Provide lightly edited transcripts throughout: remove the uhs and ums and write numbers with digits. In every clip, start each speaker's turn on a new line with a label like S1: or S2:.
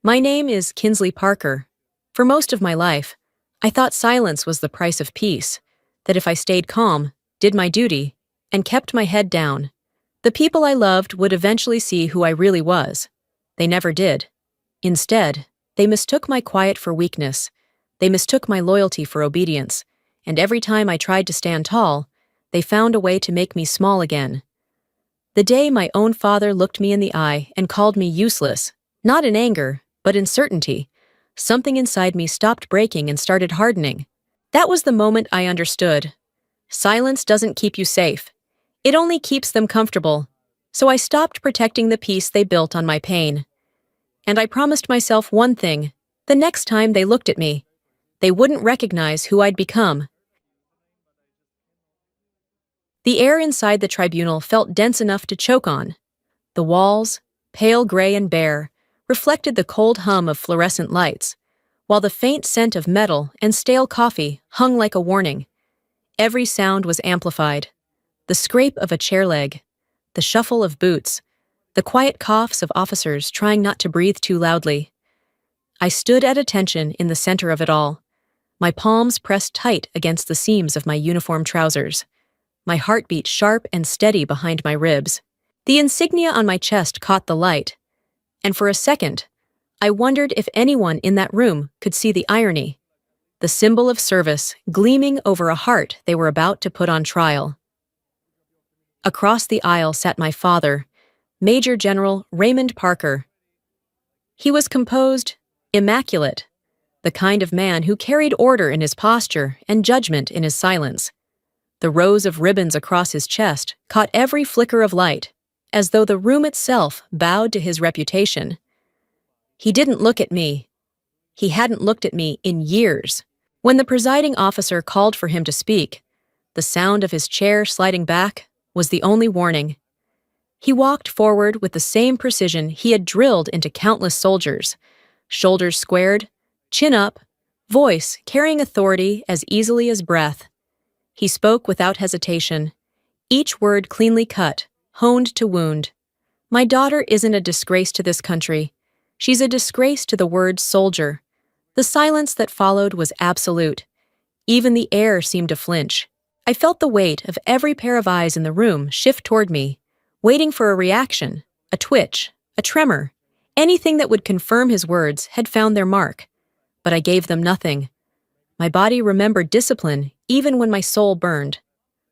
S1: My name is Kinsley Parker. For most of my life, I thought silence was the price of peace, that if I stayed calm, did my duty, and kept my head down, the people I loved would eventually see who I really was. They never did. Instead, they mistook my quiet for weakness. They mistook my loyalty for obedience, and every time I tried to stand tall, they found a way to make me small again. The day my own father looked me in the eye and called me useless, not in anger, but in certainty, something inside me stopped breaking and started hardening. That was the moment I understood. Silence doesn't keep you safe. It only keeps them comfortable. So I stopped protecting the peace they built on my pain. And I promised myself one thing: the next time they looked at me, they wouldn't recognize who I'd become. The air inside the tribunal felt dense enough to choke on. The walls, pale gray and bare, reflected the cold hum of fluorescent lights, while the faint scent of metal and stale coffee hung like a warning. Every sound was amplified. The scrape of a chair leg, the shuffle of boots, the quiet coughs of officers trying not to breathe too loudly. I stood at attention in the center of it all, my palms pressed tight against the seams of my uniform trousers, my heartbeat sharp and steady behind my ribs. The insignia on my chest caught the light, and for a second, I wondered if anyone in that room could see the irony, the symbol of service gleaming over a heart they were about to put on trial. Across the aisle sat my father, Major General Raymond Parker. He was composed, immaculate, the kind of man who carried order in his posture and judgment in his silence. The rows of ribbons across his chest caught every flicker of light, as though the room itself bowed to his reputation. He didn't look at me. He hadn't looked at me in years. When the presiding officer called for him to speak, the sound of his chair sliding back was the only warning. He walked forward with the same precision he had drilled into countless soldiers, shoulders squared, chin up, voice carrying authority as easily as breath. He spoke without hesitation, each word cleanly cut, honed to wound. My daughter isn't a disgrace to this country. She's a disgrace to the word soldier. The silence that followed was absolute. Even the air seemed to flinch. I felt the weight of every pair of eyes in the room shift toward me, waiting for a reaction, a twitch, a tremor. Anything that would confirm his words had found their mark. But I gave them nothing. My body remembered discipline even when my soul burned.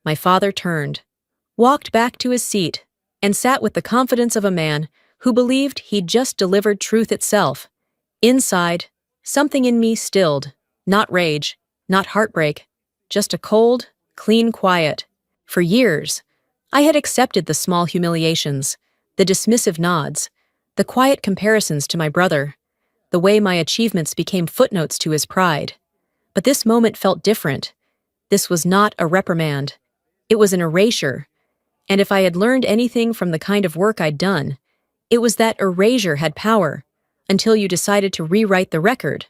S1: My father turned, walked back to his seat, and sat with the confidence of a man who believed he'd just delivered truth itself. Inside, something in me stilled, not rage, not heartbreak, just a cold, clean quiet. For years, I had accepted the small humiliations, the dismissive nods, the quiet comparisons to my brother, the way my achievements became footnotes to his pride. But this moment felt different. This was not a reprimand. It was an erasure. And if I had learned anything from the kind of work I'd done, it was that erasure had power, until you decided to rewrite the record.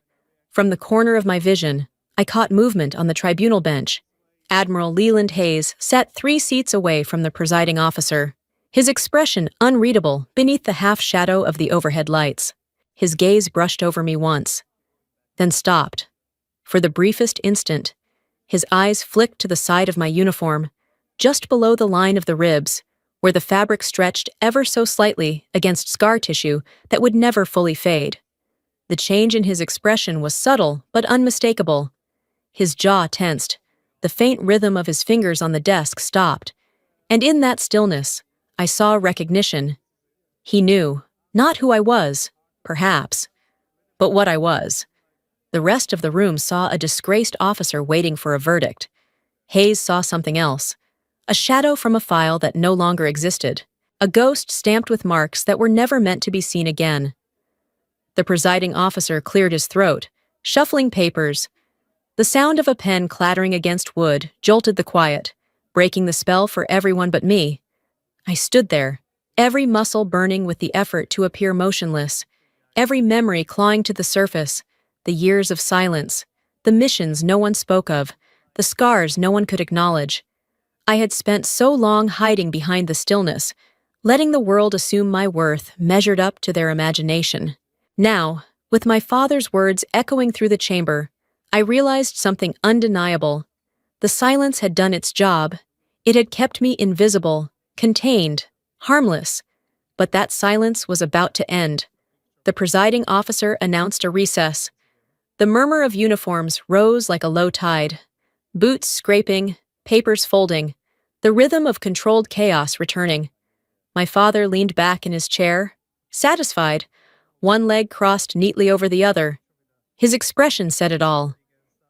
S1: From the corner of my vision, I caught movement on the tribunal bench. Admiral Leland Hayes sat 3 seats away from the presiding officer, his expression unreadable beneath the half-shadow of the overhead lights. His gaze brushed over me once, then stopped. For the briefest instant, his eyes flicked to the side of my uniform, just below the line of the ribs, where the fabric stretched ever so slightly against scar tissue that would never fully fade. The change in his expression was subtle but unmistakable. His jaw tensed, the faint rhythm of his fingers on the desk stopped, and in that stillness, I saw recognition. He knew, not who I was, perhaps, but what I was. The rest of the room saw a disgraced officer waiting for a verdict. Hayes saw something else, a shadow from a file that no longer existed, a ghost stamped with marks that were never meant to be seen again. The presiding officer cleared his throat, shuffling papers. The sound of a pen clattering against wood jolted the quiet, breaking the spell for everyone but me. I stood there, every muscle burning with the effort to appear motionless, every memory clawing to the surface, the years of silence, the missions no one spoke of, the scars no one could acknowledge. I had spent so long hiding behind the stillness, letting the world assume my worth measured up to their imagination. Now, With my father's words echoing through the chamber, I realized something undeniable. The silence had done its job. It had kept me invisible, contained, harmless. But that silence was about to end. The presiding officer announced a recess. The murmur of uniforms rose like a low tide. Boots scraping, papers folding, the rhythm of controlled chaos returning. My father leaned back in his chair, satisfied, one leg crossed neatly over the other. His expression said it all.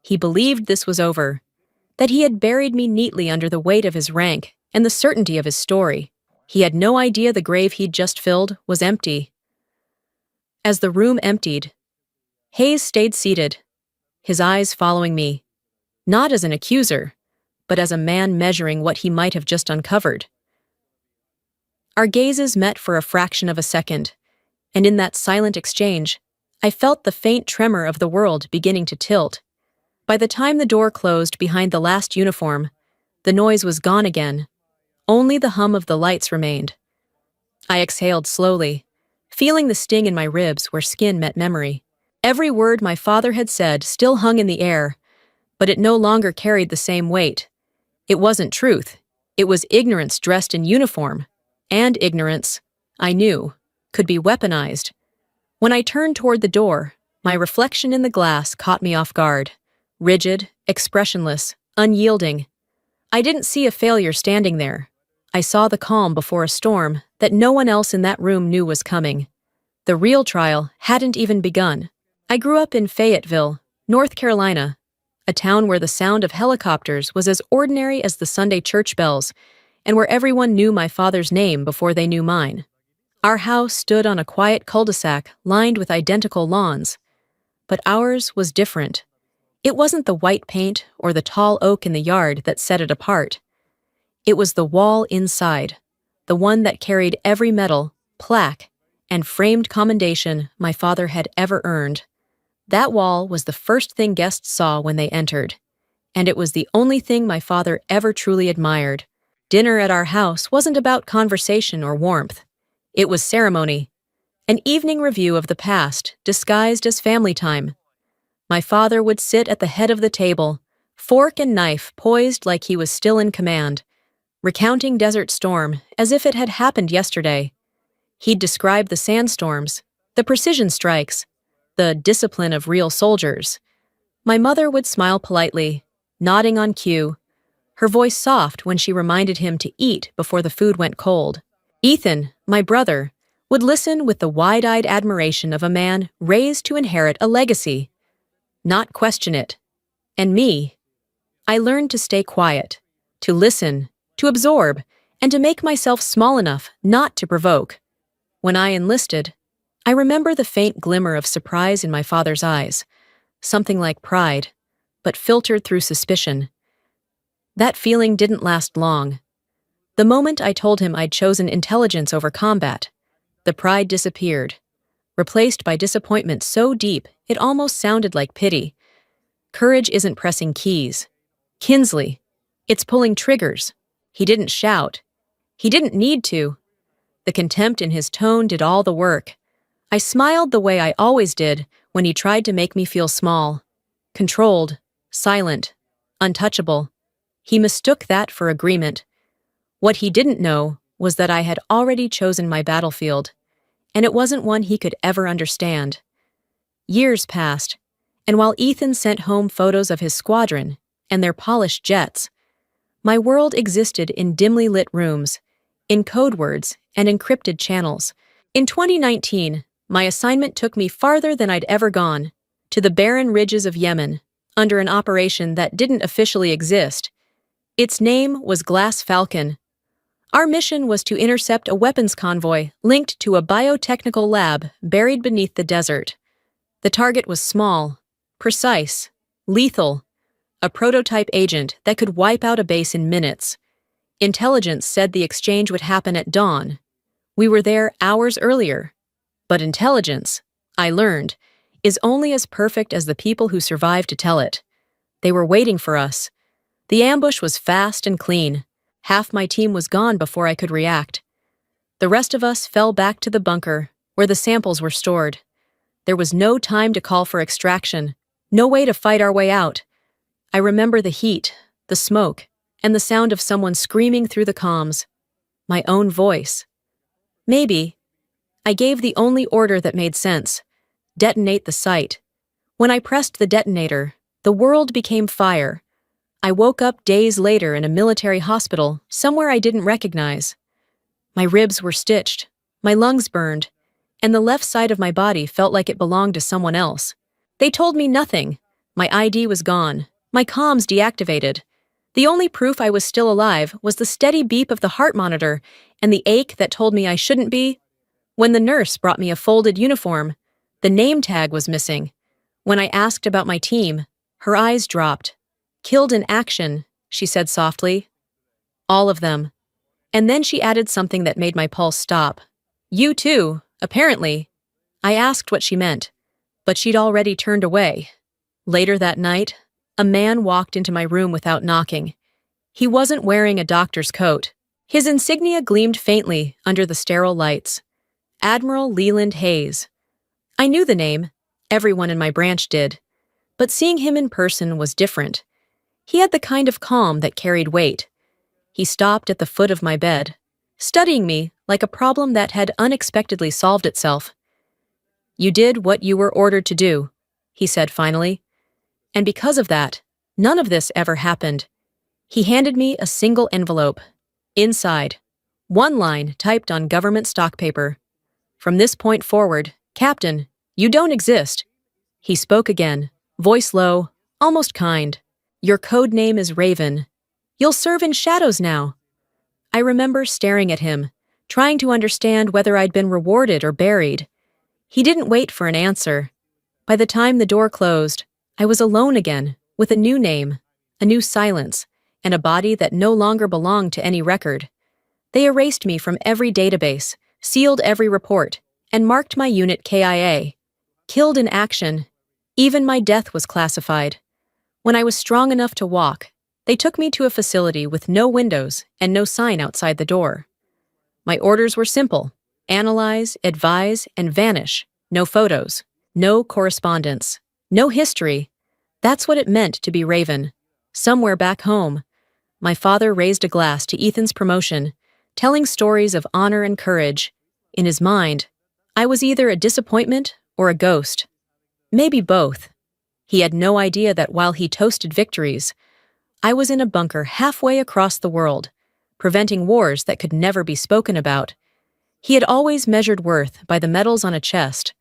S1: He believed this was over, that he had buried me neatly under the weight of his rank and the certainty of his story. He had no idea the grave he'd just filled was empty. As the room emptied, Hayes stayed seated, his eyes following me, not as an accuser, but as a man measuring what he might have just uncovered. Our gazes met for a fraction of a second, and in that silent exchange, I felt the faint tremor of the world beginning to tilt. By the time the door closed behind the last uniform, the noise was gone again. Only the hum of the lights remained. I exhaled slowly, feeling the sting in my ribs where skin met memory. Every word my father had said still hung in the air, but it no longer carried the same weight. It wasn't truth. It was ignorance dressed in uniform. And ignorance, I knew, could be weaponized. When I turned toward the door, my reflection in the glass caught me off guard. Rigid, expressionless, unyielding. I didn't see a failure standing there. I saw the calm before a storm that no one else in that room knew was coming. The real trial hadn't even begun. I grew up in Fayetteville, North Carolina, a town where the sound of helicopters was as ordinary as the Sunday church bells, and where everyone knew my father's name before they knew mine. Our house stood on a quiet cul-de-sac lined with identical lawns, but ours was different. It wasn't the white paint or the tall oak in the yard that set it apart. It was the wall inside, the one that carried every medal, plaque, and framed commendation my father had ever earned. That wall was the first thing guests saw when they entered, and it was the only thing my father ever truly admired. Dinner at our house wasn't about conversation or warmth. It was ceremony, an evening review of the past disguised as family time. My father would sit at the head of the table, fork and knife poised like he was still in command, recounting Desert Storm as if it had happened yesterday. He'd describe the sandstorms, the precision strikes, the discipline of real soldiers. My mother would smile politely, nodding on cue, her voice soft when she reminded him to eat before the food went cold. Ethan, my brother, would listen with the wide-eyed admiration of a man raised to inherit a legacy, not question it. And me, I learned to stay quiet, to listen, to absorb, and to make myself small enough not to provoke. When I enlisted, I remember the faint glimmer of surprise in my father's eyes, something like pride, but filtered through suspicion. That feeling didn't last long. The moment I told him I'd chosen intelligence over combat, the pride disappeared, replaced by disappointment so deep it almost sounded like pity. Courage isn't pressing keys. Kinsley, it's pulling triggers. He didn't shout. He didn't need to. The contempt in his tone did all the work. I smiled the way I always did when he tried to make me feel small, controlled, silent, untouchable. He mistook that for agreement. What he didn't know was that I had already chosen my battlefield, and it wasn't one he could ever understand. Years passed, and while Ethan sent home photos of his squadron and their polished jets, my world existed in dimly lit rooms, in code words and encrypted channels. In 2019, my assignment took me farther than I'd ever gone, to the barren ridges of Yemen, under an operation that didn't officially exist. Its name was Glass Falcon. Our mission was to intercept a weapons convoy linked to a biotechnical lab buried beneath the desert. The target was small, precise, lethal, a prototype agent that could wipe out a base in minutes. Intelligence said the exchange would happen at dawn. We were there hours earlier. But intelligence, I learned, is only as perfect as the people who survive to tell it. They were waiting for us. The ambush was fast and clean. Half my team was gone before I could react. The rest of us fell back to the bunker, where the samples were stored. There was no time to call for extraction, no way to fight our way out. I remember the heat, the smoke, and the sound of someone screaming through the comms. My own voice. Maybe. I gave the only order that made sense. Detonate the site. When I pressed the detonator, the world became fire. I woke up days later in a military hospital, somewhere I didn't recognize. My ribs were stitched, my lungs burned, and the left side of my body felt like it belonged to someone else. They told me nothing. My ID was gone, my comms deactivated. The only proof I was still alive was the steady beep of the heart monitor and the ache that told me I shouldn't be. When the nurse brought me a folded uniform, the name tag was missing. When I asked about my team, her eyes dropped. Killed in action, she said softly. All of them. And then she added something that made my pulse stop. You too, apparently. I asked what she meant, but she'd already turned away. Later that night, a man walked into my room without knocking. He wasn't wearing a doctor's coat. His insignia gleamed faintly under the sterile lights. Admiral Leland Hayes. I knew the name. Everyone in my branch did. But seeing him in person was different. He had the kind of calm that carried weight. He stopped at the foot of my bed, studying me like a problem that had unexpectedly solved itself. You did what you were ordered to do, he said finally. And because of that, none of this ever happened. He handed me a single envelope. Inside, one line typed on government stock paper. From this point forward, Captain, you don't exist. He spoke again, voice low, almost kind. Your code name is Raven. You'll serve in shadows now. I remember staring at him, trying to understand whether I'd been rewarded or buried. He didn't wait for an answer. By the time the door closed, I was alone again, with a new name, a new silence, and a body that no longer belonged to any record. They erased me from every database, sealed every report, and marked my unit KIA. Killed in action. Even my death was classified. When I was strong enough to walk, they took me to a facility with no windows and no sign outside the door. My orders were simple: analyze, advise, and vanish. No photos, no correspondence, no history. That's what it meant to be Raven. Somewhere back home, my father raised a glass to Ethan's promotion, telling stories of honor and courage. In his mind, I was either a disappointment or a ghost. Maybe both. He had no idea that while he toasted victories, I was in a bunker halfway across the world, preventing wars that could never be spoken about. He had always measured worth by the medals on a chest.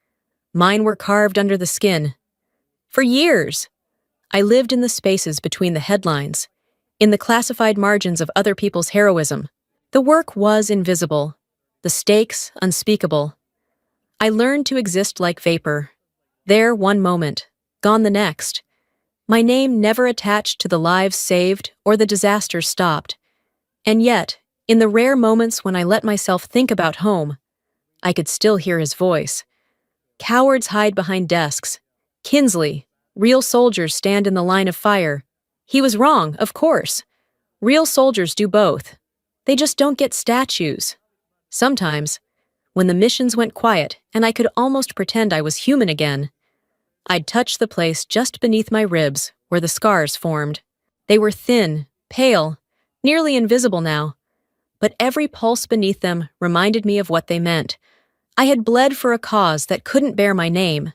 S1: Mine were carved under the skin. For years, I lived in the spaces between the headlines, in the classified margins of other people's heroism. The work was invisible, the stakes unspeakable. I learned to exist like vapor. There one moment, gone the next. My name never attached to the lives saved or the disasters stopped. And yet, in the rare moments when I let myself think about home, I could still hear his voice. Cowards hide behind desks. Kinsley, real soldiers stand in the line of fire. He was wrong, of course. Real soldiers do both. They just don't get statues. Sometimes, when the missions went quiet and I could almost pretend I was human again, I'd touch the place just beneath my ribs where the scars formed. They were thin, pale, nearly invisible now, but every pulse beneath them reminded me of what they meant. I had bled for a cause that couldn't bear my name.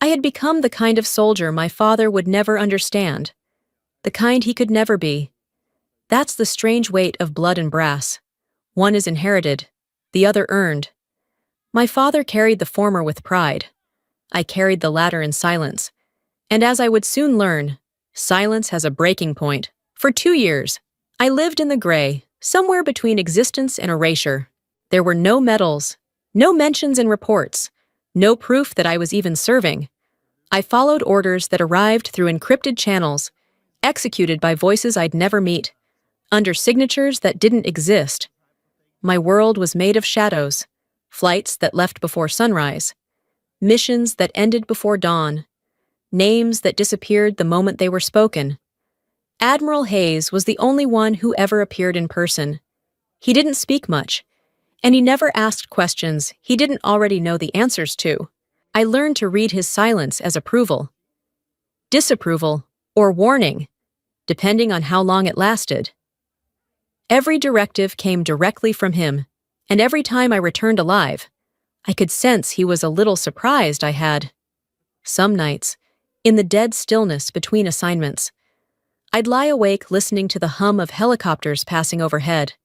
S1: I had become the kind of soldier my father would never understand, the kind he could never be. That's the strange weight of blood and brass. One is inherited, the other earned. My father carried the former with pride. I carried the latter in silence. And as I would soon learn, silence has a breaking point. For 2 years, I lived in the gray, somewhere between existence and erasure. There were no medals, no mentions in reports, no proof that I was even serving. I followed orders that arrived through encrypted channels, executed by voices I'd never meet, under signatures that didn't exist. My world was made of shadows, flights that left before sunrise, missions that ended before dawn, names that disappeared the moment they were spoken. Admiral Hayes was the only one who ever appeared in person. He didn't speak much, and he never asked questions he didn't already know the answers to. I learned to read his silence as approval, disapproval, or warning, depending on how long it lasted. Every directive came directly from him, and every time I returned alive, I could sense he was a little surprised I had. Some nights, in the dead stillness between assignments, I'd lie awake listening to the hum of helicopters passing overhead.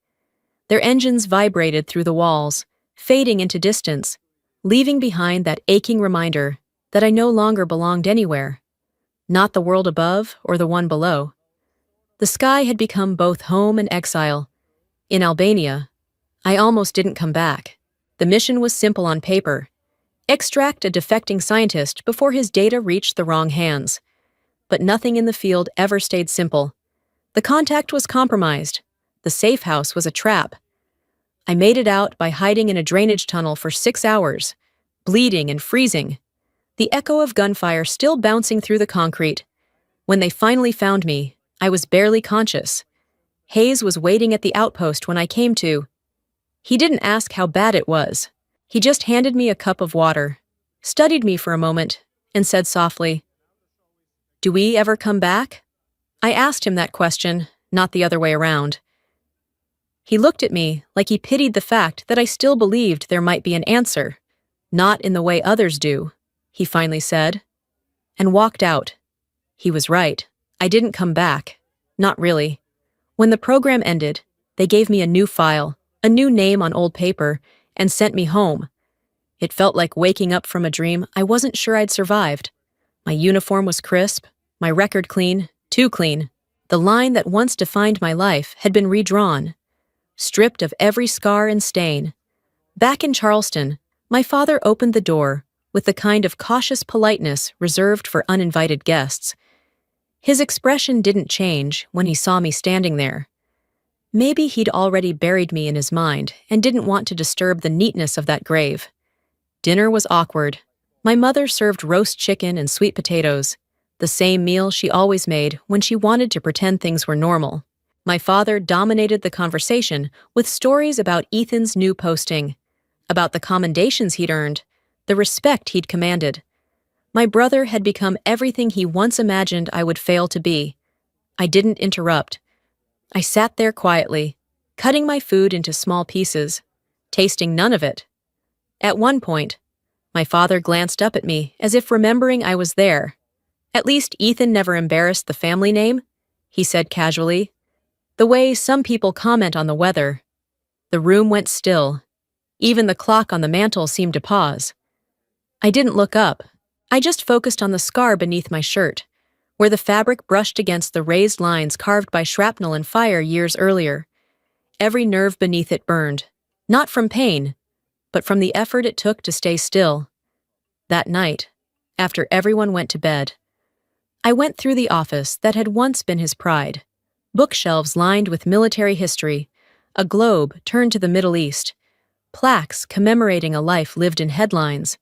S1: Their engines vibrated through the walls, fading into distance, leaving behind that aching reminder that I no longer belonged anywhere, not the world above or the one below. The sky had become both home and exile. In Albania, I almost didn't come back. The mission was simple on paper: extract a defecting scientist before his data reached the wrong hands. But nothing in the field ever stayed simple. The contact was compromised. The safe house was a trap. I made it out by hiding in a drainage tunnel for 6 hours, bleeding and freezing, the echo of gunfire still bouncing through the concrete. When they finally found me, I was barely conscious. Hayes was waiting at the outpost when I came to. He didn't ask how bad it was. He just handed me a cup of water, studied me for a moment, and said softly, "Do we ever come back?" I asked him that question, not the other way around. He looked at me like he pitied the fact that I still believed there might be an answer. "Not in the way others do," he finally said, and walked out. He was right. I didn't come back. Not really. When the program ended, they gave me a new file, a new name on old paper, and sent me home. It felt like waking up from a dream I wasn't sure I'd survived. My uniform was crisp, my record clean, too clean. The line that once defined my life had been redrawn, stripped of every scar and stain. Back in Charleston, my father opened the door with the kind of cautious politeness reserved for uninvited guests. His expression didn't change when he saw me standing there. Maybe he'd already buried me in his mind and didn't want to disturb the neatness of that grave. Dinner was awkward. My mother served roast chicken and sweet potatoes, the same meal she always made when she wanted to pretend things were normal. My father dominated the conversation with stories about Ethan's new posting, about the commendations he'd earned, the respect he'd commanded. My brother had become everything he once imagined I would fail to be. I didn't interrupt. I sat there quietly, cutting my food into small pieces, tasting none of it. At one point, my father glanced up at me as if remembering I was there. "At least Ethan never embarrassed the family name," he said casually, the way some people comment on the weather. The room went still. Even the clock on the mantel seemed to pause. I didn't look up. I just focused on the scar beneath my shirt, where the fabric brushed against the raised lines carved by shrapnel and fire years earlier. Every nerve beneath it burned, not from pain, but from the effort it took to stay still. That night, after everyone went to bed, I went through the office that had once been his pride. Bookshelves lined with military history, a globe turned to the Middle East, plaques commemorating a life lived in headlines.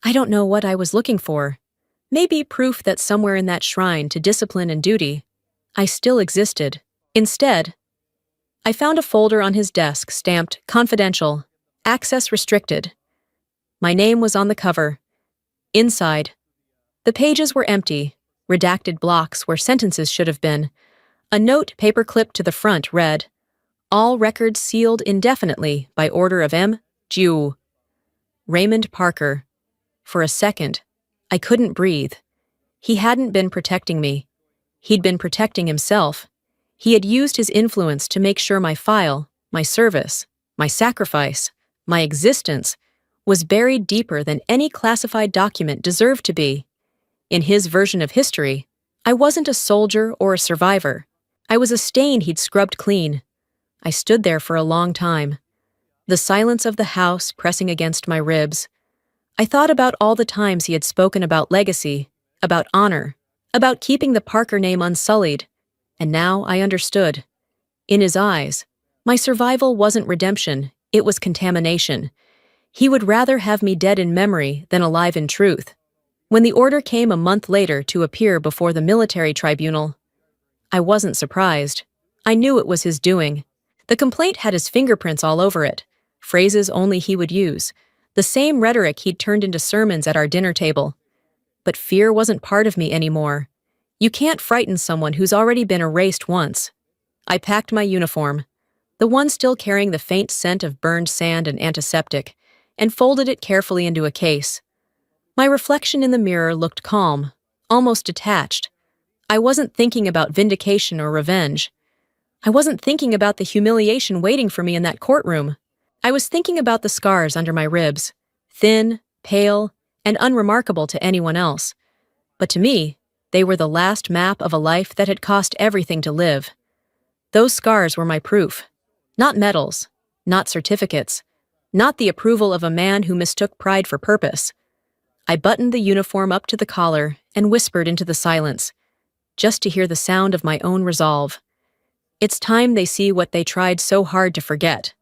S1: I don't know what I was looking for. Maybe proof that somewhere in that shrine to discipline and duty, I still existed. Instead, I found a folder on his desk stamped "Confidential, Access Restricted." My name was on the cover. Inside, the pages were empty, redacted blocks where sentences should have been. A note paper-clipped to the front read, "All records sealed indefinitely by order of M. Jew. Raymond Parker." For a second, I couldn't breathe. He hadn't been protecting me. He'd been protecting himself. He had used his influence to make sure my file, my service, my sacrifice, my existence, was buried deeper than any classified document deserved to be. In his version of history, I wasn't a soldier or a survivor. I was a stain he'd scrubbed clean. I stood there for a long time, the silence of the house pressing against my ribs. I thought about all the times he had spoken about legacy, about honor, about keeping the Parker name unsullied, and now I understood. In his eyes, my survival wasn't redemption, it was contamination. He would rather have me dead in memory than alive in truth. When the order came a month later to appear before the military tribunal, I wasn't surprised. I knew it was his doing. The complaint had his fingerprints all over it, phrases only he would use, the same rhetoric he'd turned into sermons at our dinner table. But fear wasn't part of me anymore. You can't frighten someone who's already been erased once. I packed my uniform, the one still carrying the faint scent of burned sand and antiseptic, and folded it carefully into a case. My reflection in the mirror looked calm, almost detached. I wasn't thinking about vindication or revenge. I wasn't thinking about the humiliation waiting for me in that courtroom. I was thinking about the scars under my ribs, thin, pale, and unremarkable to anyone else. But to me, they were the last map of a life that had cost everything to live. Those scars were my proof. Not medals, not certificates, not the approval of a man who mistook pride for purpose. I buttoned the uniform up to the collar and whispered into the silence, just to hear the sound of my own resolve. It's time they see what they tried so hard to forget.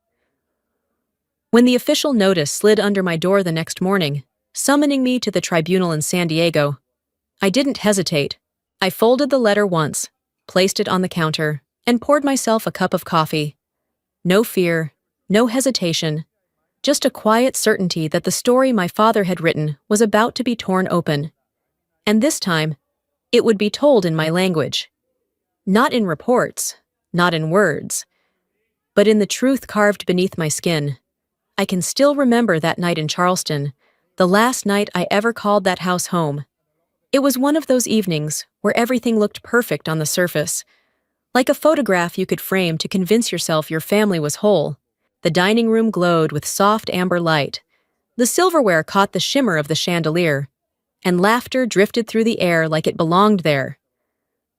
S1: When the official notice slid under my door the next morning, summoning me to the tribunal in San Diego, I didn't hesitate. I folded the letter once, placed it on the counter, and poured myself a cup of coffee. No fear, no hesitation, just a quiet certainty that the story my father had written was about to be torn open. And this time, it would be told in my language. Not in reports, not in words, but in the truth carved beneath my skin. I can still remember that night in Charleston, the last night I ever called that house home. It was one of those evenings where everything looked perfect on the surface, like a photograph you could frame to convince yourself your family was whole. The dining room glowed with soft amber light. The silverware caught the shimmer of the chandelier, and laughter drifted through the air like it belonged there.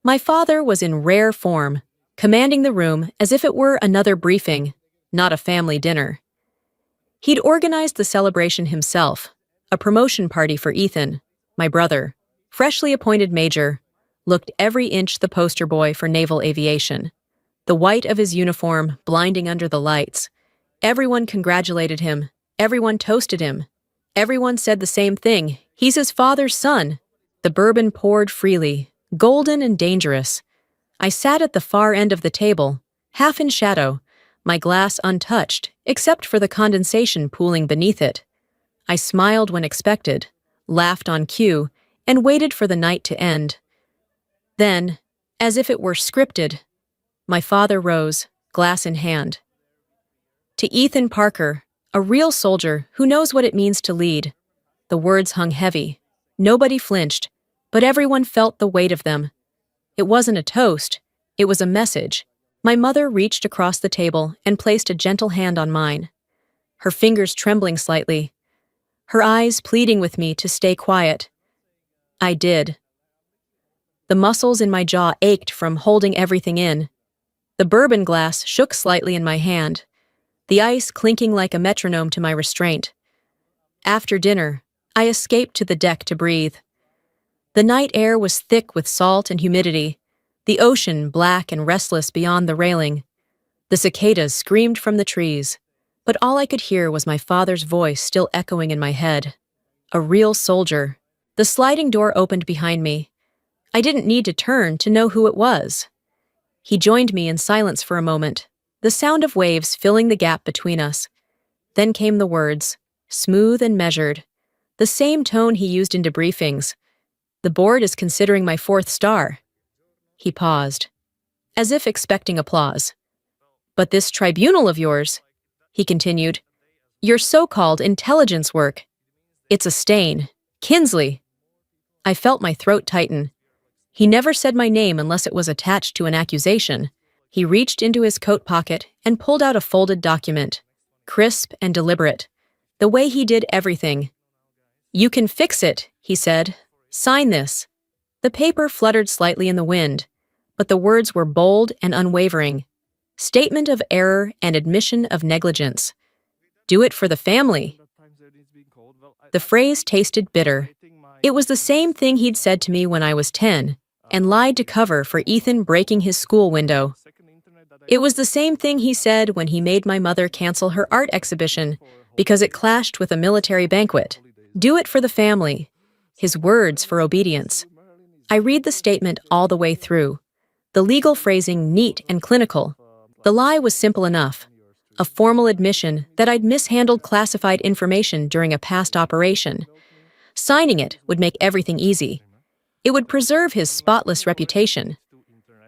S1: My father was in rare form, commanding the room as if it were another briefing, not a family dinner. He'd organized the celebration himself, a promotion party for Ethan, my brother, freshly appointed major, looked every inch the poster boy for naval aviation. The white of his uniform blinding under the lights. Everyone congratulated him. Everyone toasted him. Everyone said the same thing. He's his father's son. The bourbon poured freely, golden and dangerous. I sat at the far end of the table, half in shadow, my glass untouched, except for the condensation pooling beneath it. I smiled when expected, laughed on cue, and waited for the night to end. Then, as if it were scripted, my father rose, glass in hand. To Ethan Parker, a real soldier who knows what it means to lead. The words hung heavy. Nobody flinched, but everyone felt the weight of them. It wasn't a toast, it was a message. My mother reached across the table and placed a gentle hand on mine, her fingers trembling slightly, her eyes pleading with me to stay quiet. I did. The muscles in my jaw ached from holding everything in. The bourbon glass shook slightly in my hand, the ice clinking like a metronome to my restraint. After dinner, I escaped to the deck to breathe. The night air was thick with salt and humidity, the ocean black and restless beyond the railing. The cicadas screamed from the trees, but all I could hear was my father's voice still echoing in my head. A real soldier. The sliding door opened behind me. I didn't need to turn to know who it was. He joined me in silence for a moment, the sound of waves filling the gap between us. Then came the words, smooth and measured, the same tone he used in debriefings. The board is considering my 4th star. He paused, as if expecting applause. But this tribunal of yours, he continued, your so-called intelligence work, it's a stain. Kinsley. I felt my throat tighten. He never said my name unless it was attached to an accusation. He reached into his coat pocket and pulled out a folded document, crisp and deliberate, the way he did everything. You can fix it, he said. Sign this. The paper fluttered slightly in the wind, but the words were bold and unwavering. Statement of error and admission of negligence. Do it for the family. The phrase tasted bitter. It was the same thing he'd said to me when I was 10, and lied to cover for Ethan breaking his school window. It was the same thing he said when he made my mother cancel her art exhibition because it clashed with a military banquet. Do it for the family. His words for obedience. I read the statement all the way through. The legal phrasing neat and clinical. The lie was simple enough. a formal admission that I'd mishandled classified information during a past operation. Signing it would make everything easy. It would preserve his spotless reputation.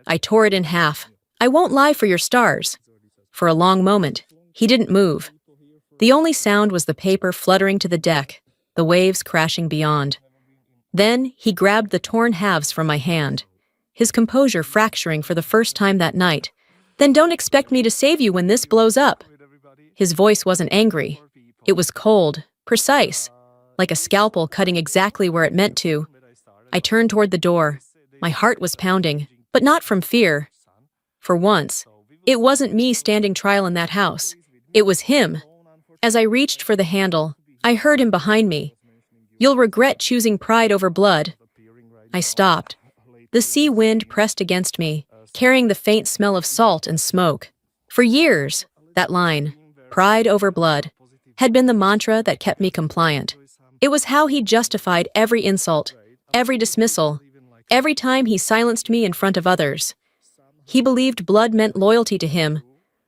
S1: I tore it in half. "I won't lie for your stars." For a long moment, he didn't move. The only sound was the paper fluttering to the deck, the waves crashing beyond. Then he grabbed the torn halves from my hand, his composure fracturing for the first time that night. "Then don't expect me to save you when this blows up." His voice wasn't angry. It was cold, precise, like a scalpel cutting exactly where it meant to. I turned toward the door. My heart was pounding, but not from fear. For once, it wasn't me standing trial in that house. It was him. As I reached for the handle, I heard him behind me. "You'll regret choosing pride over blood." I stopped. The sea wind pressed against me, carrying the faint smell of salt and smoke. For years, that line, "pride over blood," had been the mantra that kept me compliant. It was how he justified every insult, every dismissal, every time he silenced me in front of others. He believed blood meant loyalty to him,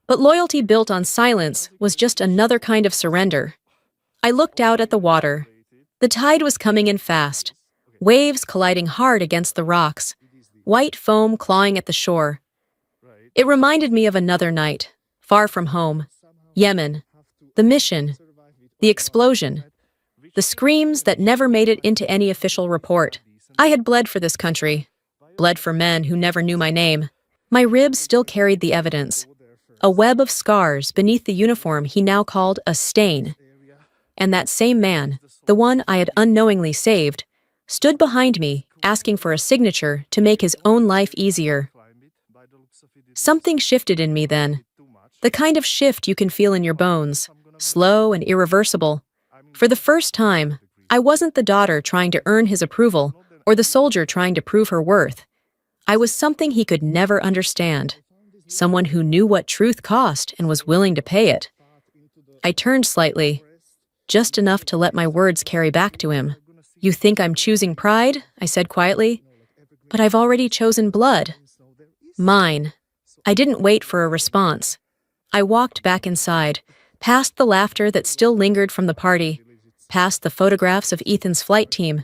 S1: but loyalty built on silence was just another kind of surrender. I looked out at the water. The tide was coming in fast, waves colliding hard against the rocks, white foam clawing at the shore. It reminded me of another night, far from home, Yemen, the mission, the explosion, the screams that never made it into any official report. I had bled for this country, bled for men who never knew my name. My ribs still carried the evidence, a web of scars beneath the uniform he now called a stain. And that same man, the one I had unknowingly saved, stood behind me, asking for a signature to make his own life easier. Something shifted in me then, the kind of shift you can feel in your bones, slow and irreversible. For the first time, I wasn't the daughter trying to earn his approval or the soldier trying to prove her worth. I was something he could never understand, someone who knew what truth cost and was willing to pay it. I turned slightly, just enough to let my words carry back to him. "You think I'm choosing pride?" I said quietly. "But I've already chosen blood. Mine." I didn't wait for a response. I walked back inside, past the laughter that still lingered from the party, past the photographs of Ethan's flight team,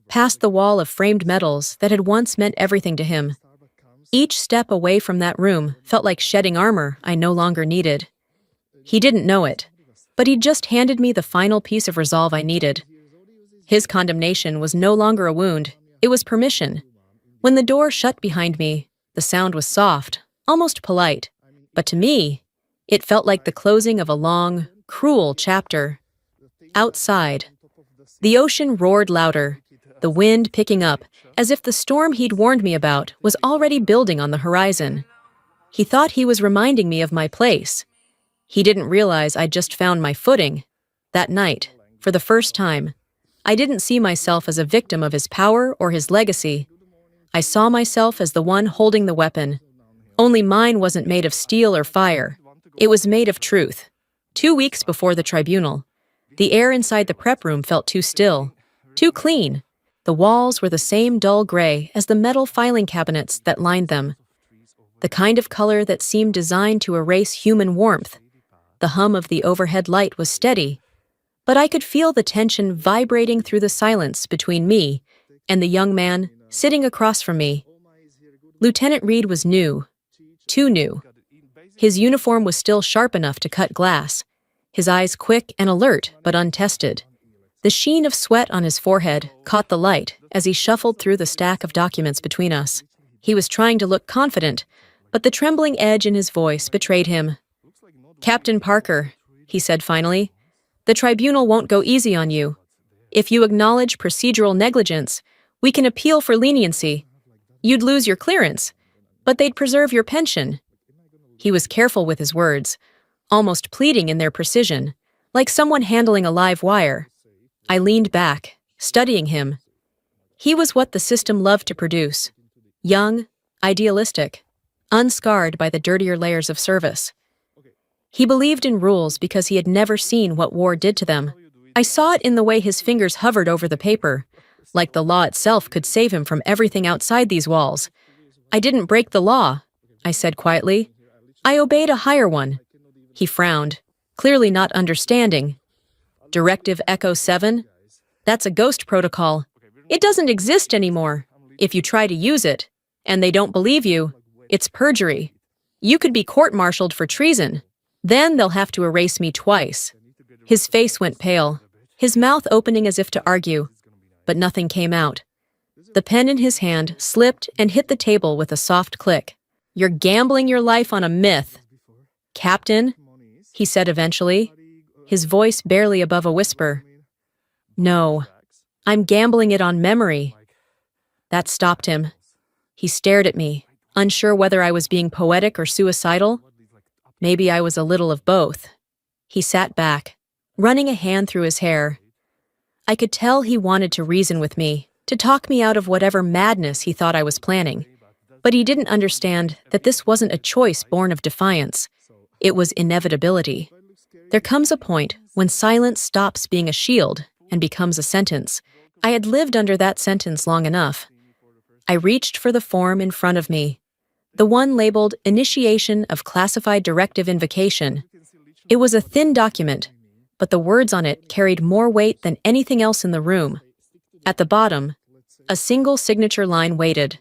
S1: past the wall of framed medals that had once meant everything to him. Each step away from that room felt like shedding armor I no longer needed. He didn't know it, but he'd just handed me the final piece of resolve I needed. His condemnation was no longer a wound, it was permission. When the door shut behind me, the sound was soft, almost polite, but to me, it felt like the closing of a long, cruel chapter. Outside, the ocean roared louder, the wind picking up, as if the storm he'd warned me about was already building on the horizon. He thought he was reminding me of my place. He didn't realize I'd just found my footing. That night, for the first time, I didn't see myself as a victim of his power or his legacy. I saw myself as the one holding the weapon. Only mine wasn't made of steel or fire. It was made of truth. 2 weeks before the tribunal, the air inside the prep room felt too still, too clean. The walls were the same dull gray as the metal filing cabinets that lined them, the kind of color that seemed designed to erase human warmth. The hum of the overhead light was steady, but I could feel the tension vibrating through the silence between me and the young man sitting across from me. Lieutenant Reed was new, too new. His uniform was still sharp enough to cut glass, his eyes quick and alert but untested. The sheen of sweat on his forehead caught the light as he shuffled through the stack of documents between us. He was trying to look confident, but the trembling edge in his voice betrayed him. "Captain Parker," he said finally, "the tribunal won't go easy on you. If you acknowledge procedural negligence, we can appeal for leniency. You'd lose your clearance, but they'd preserve your pension." He was careful with his words, almost pleading in their precision, like someone handling a live wire. I leaned back, studying him. He was what the system loved to produce: young, idealistic, unscarred by the dirtier layers of service. He believed in rules because he had never seen what war did to them. I saw it in the way his fingers hovered over the paper, like the law itself could save him from everything outside these walls. "I didn't break the law," I said quietly. "I obeyed a higher one." He frowned, clearly not understanding. Directive Echo 7? That's a ghost protocol. It doesn't exist anymore. If you try to use it, and they don't believe you, it's perjury. You could be court-martialed for treason. Then they'll have to erase me twice. His face went pale, his mouth opening as if to argue, but nothing came out. The pen in his hand slipped and hit the table with a soft click. You're gambling your life on a myth. Captain, he said eventually, his voice barely above a whisper. No, I'm gambling it on memory. That stopped him. He stared at me, unsure whether I was being poetic or suicidal. Maybe I was a little of both. He sat back, running a hand through his hair. I could tell he wanted to reason with me, to talk me out of whatever madness he thought I was planning. But he didn't understand that this wasn't a choice born of defiance. It was inevitability. There comes a point when silence stops being a shield and becomes a sentence. I had lived under that sentence long enough. I reached for the form in front of me, the one labeled Initiation of Classified Directive Invocation. It was a thin document, but the words on it carried more weight than anything else in the room. At the bottom, a single signature line waited.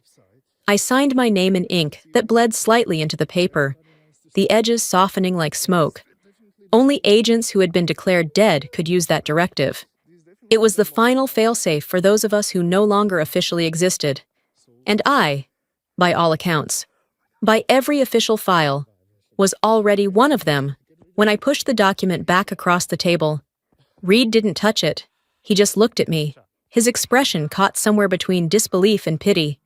S1: I signed my name in ink that bled slightly into the paper, the edges softening like smoke. Only agents who had been declared dead could use that directive. It was the final failsafe for those of us who no longer officially existed. And I, by all accounts, by every official file, was already one of them. When I pushed the document back across the table, Reed didn't touch it. He just looked at me, his expression caught somewhere between disbelief and pity.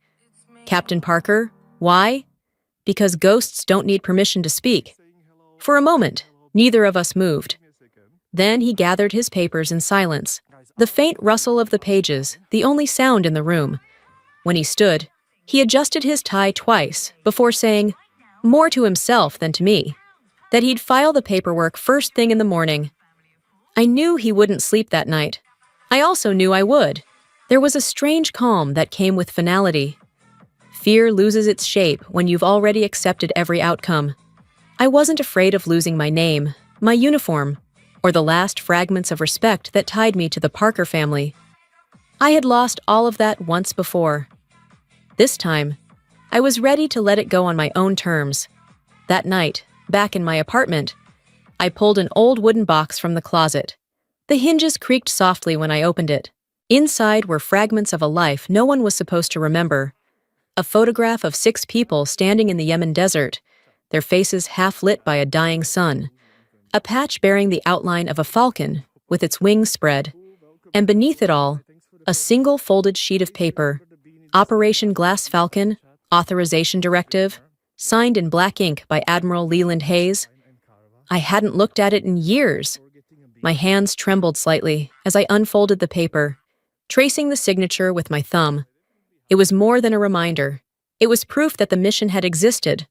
S1: Captain Parker, why? Because ghosts don't need permission to speak. For a moment, neither of us moved. Then he gathered his papers in silence, the faint rustle of the pages, the only sound in the room. When he stood, he adjusted his tie twice before saying, more to himself than to me, that he'd file the paperwork first thing in the morning. I knew he wouldn't sleep that night. I also knew I would. There was a strange calm that came with finality. Fear loses its shape when you've already accepted every outcome. I wasn't afraid of losing my name, my uniform, or the last fragments of respect that tied me to the Parker family. I had lost all of that once before. This time, I was ready to let it go on my own terms. That night, back in my apartment, I pulled an old wooden box from the closet. The hinges creaked softly when I opened it. Inside were fragments of a life no one was supposed to remember. A photograph of 6 people standing in the Yemen desert, their faces half lit by a dying sun. A patch bearing the outline of a falcon with its wings spread. And beneath it all, a single folded sheet of paper. Operation Glass Falcon, Authorization Directive, signed in black ink by Admiral Leland Hayes. I hadn't looked at it in years. My hands trembled slightly as I unfolded the paper, tracing the signature with my thumb. It was more than a reminder. It was proof that the mission had existed,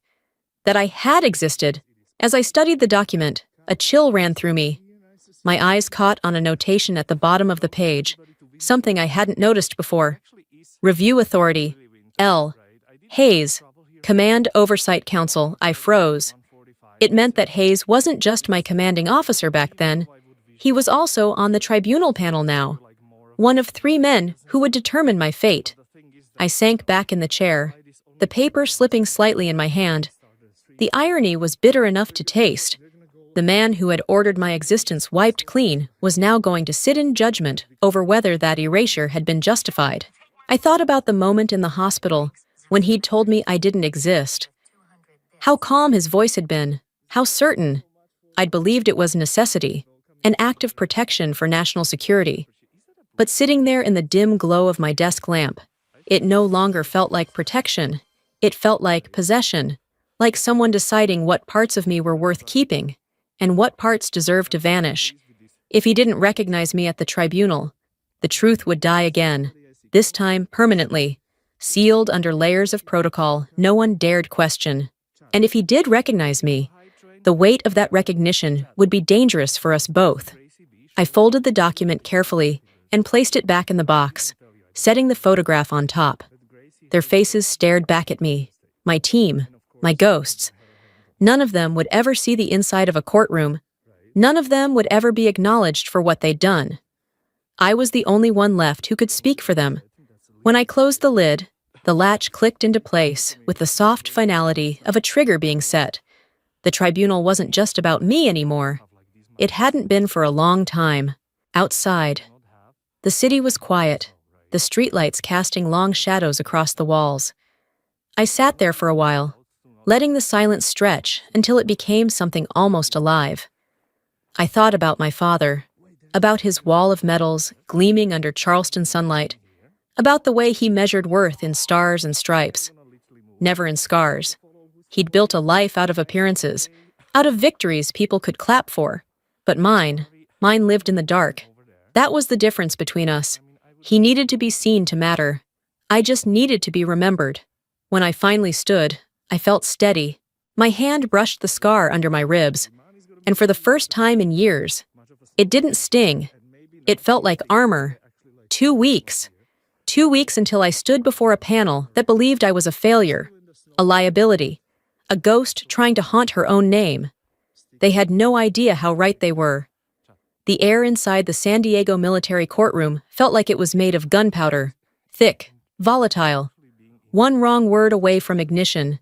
S1: that I had existed. As I studied the document, a chill ran through me. My eyes caught on a notation at the bottom of the page, something I hadn't noticed before. Review Authority, L. Hayes, Command Oversight Council. I froze. It meant that Hayes wasn't just my commanding officer back then. He was also on the tribunal panel now, one of 3 men who would determine my fate. I sank back in the chair, the paper slipping slightly in my hand. The irony was bitter enough to taste. The man who had ordered my existence wiped clean was now going to sit in judgment over whether that erasure had been justified. I thought about the moment in the hospital when he'd told me I didn't exist. How calm his voice had been, how certain. I'd believed it was necessity, an act of protection for national security. But sitting there in the dim glow of my desk lamp, it no longer felt like protection. It felt like possession, like someone deciding what parts of me were worth keeping and what parts deserved to vanish. If he didn't recognize me at the tribunal, the truth would die again, this time permanently, sealed under layers of protocol no one dared question. And if he did recognize me, the weight of that recognition would be dangerous for us both. I folded the document carefully and placed it back in the box, setting the photograph on top. Their faces stared back at me, my team, my ghosts. None of them would ever see the inside of a courtroom. None of them would ever be acknowledged for what they'd done. I was the only one left who could speak for them. When I closed the lid, the latch clicked into place with the soft finality of a trigger being set. The tribunal wasn't just about me anymore. It hadn't been for a long time. Outside, the city was quiet, the streetlights casting long shadows across the walls. I sat there for a while, letting the silence stretch until it became something almost alive. I thought about my father, about his wall of medals gleaming under Charleston sunlight, about the way he measured worth in stars and stripes, never in scars. He'd built a life out of appearances, out of victories people could clap for. But mine lived in the dark. That was the difference between us. He needed to be seen to matter. I just needed to be remembered. When I finally stood, I felt steady. My hand brushed the scar under my ribs, and for the first time in years, it didn't sting. It felt like armor. 2 weeks. 2 weeks until I stood before a panel that believed I was a failure, a liability, a ghost trying to haunt her own name. They had no idea how right they were. The air inside the San Diego military courtroom felt like it was made of gunpowder, thick, volatile. One wrong word away from ignition.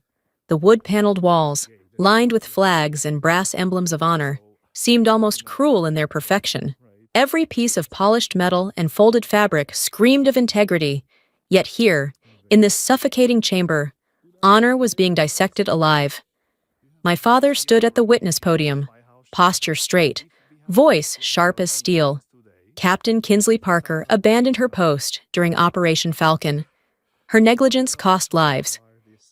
S1: The wood-paneled walls, lined with flags and brass emblems of honor, seemed almost cruel in their perfection. Every piece of polished metal and folded fabric screamed of integrity, yet here, in this suffocating chamber, honor was being dissected alive. My father stood at the witness podium, posture straight, voice sharp as steel. Captain Kinsley Parker abandoned her post during Operation Falcon. Her negligence cost lives.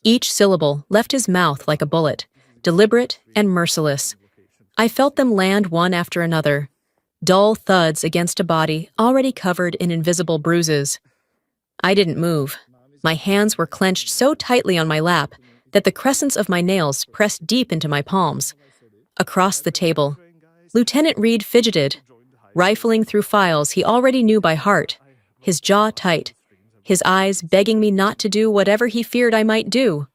S1: Each syllable left his mouth like a bullet, deliberate and merciless. I felt them land one after another, dull thuds against a body already covered in invisible bruises. I didn't move. My hands were clenched so tightly on my lap that the crescents of my nails pressed deep into my palms. Across the table, Lieutenant Reed fidgeted, rifling through files he already knew by heart, his jaw tight, his eyes begging me not to do whatever he feared I might do.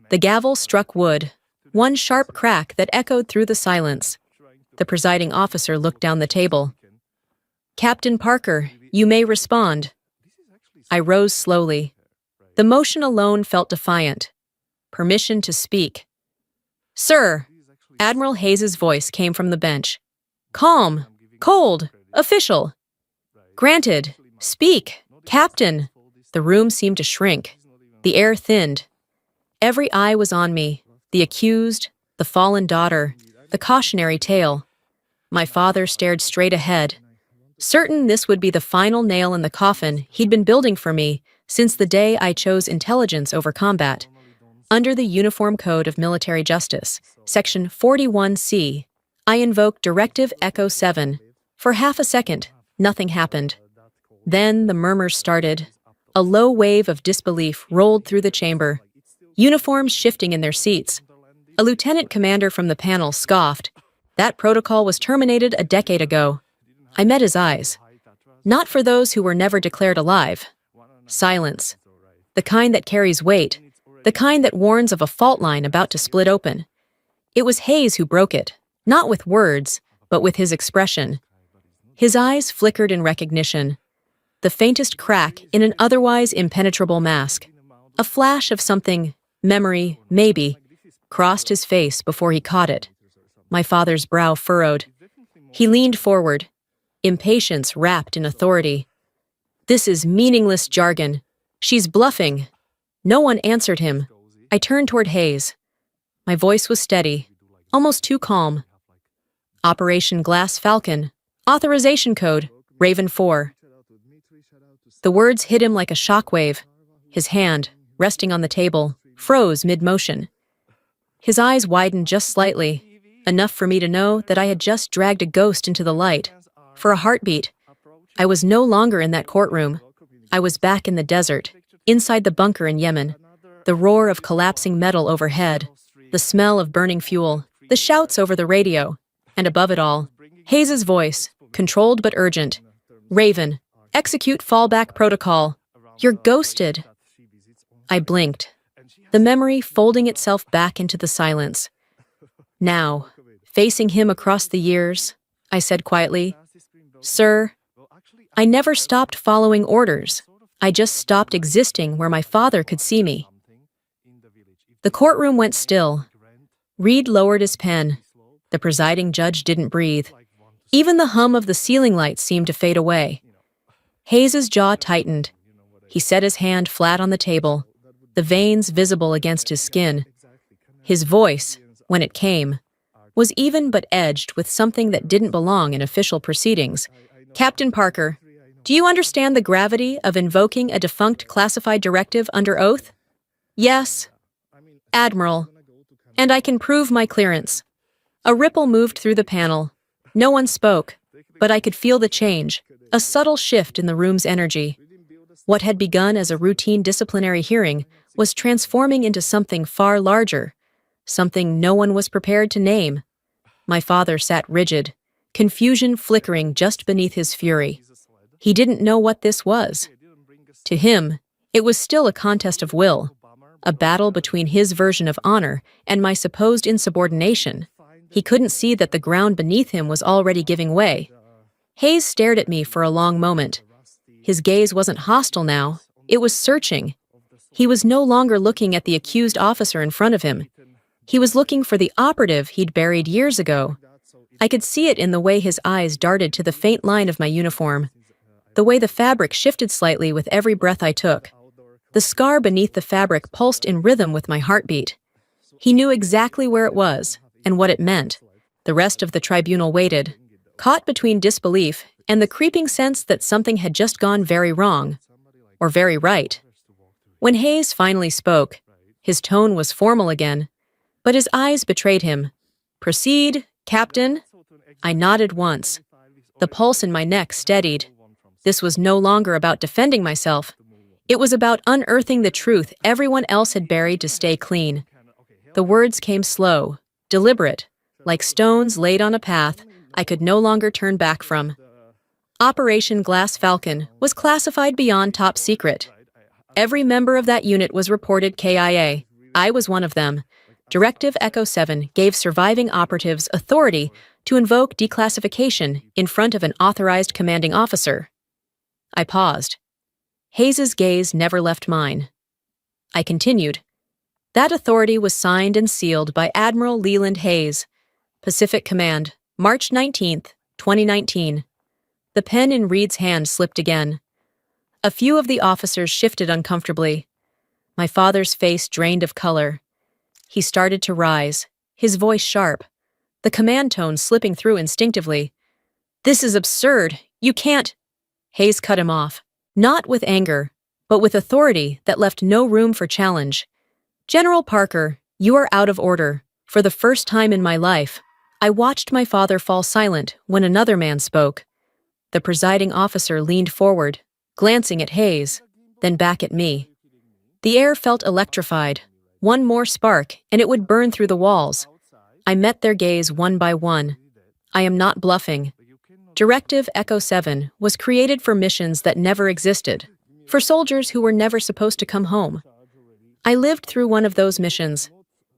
S1: The gavel struck wood, one sharp crack that echoed through the silence. The presiding officer looked down the table. "Captain Parker, you may respond." I rose slowly. The motion alone felt defiant. Permission to speak. "Sir," Admiral Hayes's voice came from the bench. Calm, cold, official. "Granted. Speak, Captain." The room seemed to shrink. The air thinned. Every eye was on me, the accused, the fallen daughter, the cautionary tale. My father stared straight ahead, certain this would be the final nail in the coffin he'd been building for me since the day I chose intelligence over combat. Under the Uniform Code of Military Justice, Section 41C, I invoked Directive Echo 7. For half a second, nothing happened. Then the murmurs started. A low wave of disbelief rolled through the chamber, uniforms shifting in their seats. A lieutenant commander from the panel scoffed. That protocol was terminated a decade ago. I met his eyes. Not for those who were never declared alive. Silence. The kind that carries weight. The kind that warns of a fault line about to split open. It was Hayes who broke it, not with words, but with his expression. His eyes flickered in recognition. The faintest crack in an otherwise impenetrable mask. A flash of something, memory, maybe, crossed his face before he caught it. My father's brow furrowed. He leaned forward, impatience wrapped in authority. "This is meaningless jargon. She's bluffing." No one answered him. I turned toward Hayes. My voice was steady, almost too calm. "Operation Glass Falcon. Authorization code, Raven 4. The words hit him like a shockwave. His hand, resting on the table, froze mid-motion. His eyes widened just slightly, enough for me to know that I had just dragged a ghost into the light. For a heartbeat, I was no longer in that courtroom. I was back in the desert, inside the bunker in Yemen. The roar of collapsing metal overhead, the smell of burning fuel, the shouts over the radio, and above it all, Hayes's voice, controlled but urgent. "Raven, execute fallback protocol. You're ghosted." I blinked. the memory folding itself back into the silence. Now, facing him across the years, I said quietly, "Sir, I never stopped following orders. I just stopped existing where my father could see me." The courtroom went still. Reed lowered his pen. The presiding judge didn't breathe. Even the hum of the ceiling lights seemed to fade away. Hayes's jaw tightened. He set his hand flat on the table, the veins visible against his skin. His voice, when it came, was even but edged with something that didn't belong in official proceedings. "Captain Parker, do you understand the gravity of invoking a defunct classified directive under oath?" "Yes, Admiral, and I can prove my clearance." A ripple moved through the panel. No one spoke, but I could feel the change, a subtle shift in the room's energy. What had begun as a routine disciplinary hearing was transforming into something far larger, something no one was prepared to name. My father sat rigid, confusion flickering just beneath his fury. He didn't know what this was. To him, it was still a contest of will, a battle between his version of honor and my supposed insubordination. He couldn't see that the ground beneath him was already giving way. Hayes stared at me for a long moment. His gaze wasn't hostile now, it was searching. He was no longer looking at the accused officer in front of him. He was looking for the operative he'd buried years ago. I could see it in the way his eyes darted to the faint line of my uniform, the way the fabric shifted slightly with every breath I took. The scar beneath the fabric pulsed in rhythm with my heartbeat. He knew exactly where it was and what it meant. The rest of the tribunal waited, caught between disbelief and the creeping sense that something had just gone very wrong, or very right. When Hayes finally spoke, his tone was formal again, but his eyes betrayed him. "Proceed, Captain." I nodded once. The pulse in my neck steadied. This was no longer about defending myself. It was about unearthing the truth everyone else had buried to stay clean. The words came slow, deliberate, like stones laid on a path I could no longer turn back from. Operation Glass Falcon was classified beyond top secret. Every member of that unit was reported KIA. I was one of them. Directive Echo 7 gave surviving operatives authority to invoke declassification in front of an authorized commanding officer. I paused. Hayes's gaze never left mine. I continued. That authority was signed and sealed by Admiral Leland Hayes, Pacific Command, March 19, 2019. The pen in Reed's hand slipped again. A few of the officers shifted uncomfortably. My father's face drained of color. He started to rise, his voice sharp, the command tone slipping through instinctively. "This is absurd. You can't—" Hayes cut him off, not with anger, but with authority that left no room for challenge. "General Parker, you are out of order." For the first time in my life, I watched my father fall silent when another man spoke. The presiding officer leaned forward, glancing at Hayes, then back at me. The air felt electrified. One more spark, and it would burn through the walls. I met their gaze one by one. I am not bluffing. Directive Echo 7 was created for missions that never existed, for soldiers who were never supposed to come home. I lived through one of those missions,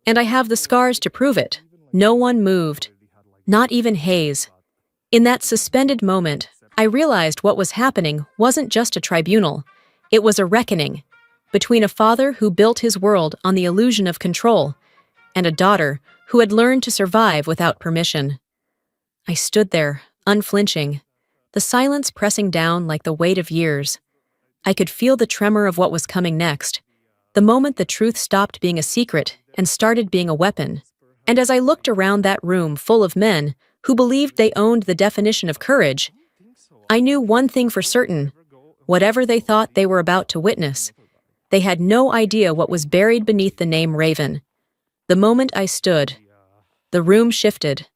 S1: and I have the scars to prove it. No one moved, not even Hayes. In that suspended moment, I realized what was happening wasn't just a tribunal. It was a reckoning between a father who built his world on the illusion of control and a daughter who had learned to survive without permission. I stood there, unflinching, the silence pressing down like the weight of years. I could feel the tremor of what was coming next, the moment the truth stopped being a secret and started being a weapon. And as I looked around that room full of men who believed they owned the definition of courage, I knew one thing for certain: whatever they thought they were about to witness, they had no idea what was buried beneath the name Raven. The moment I stood, the room shifted.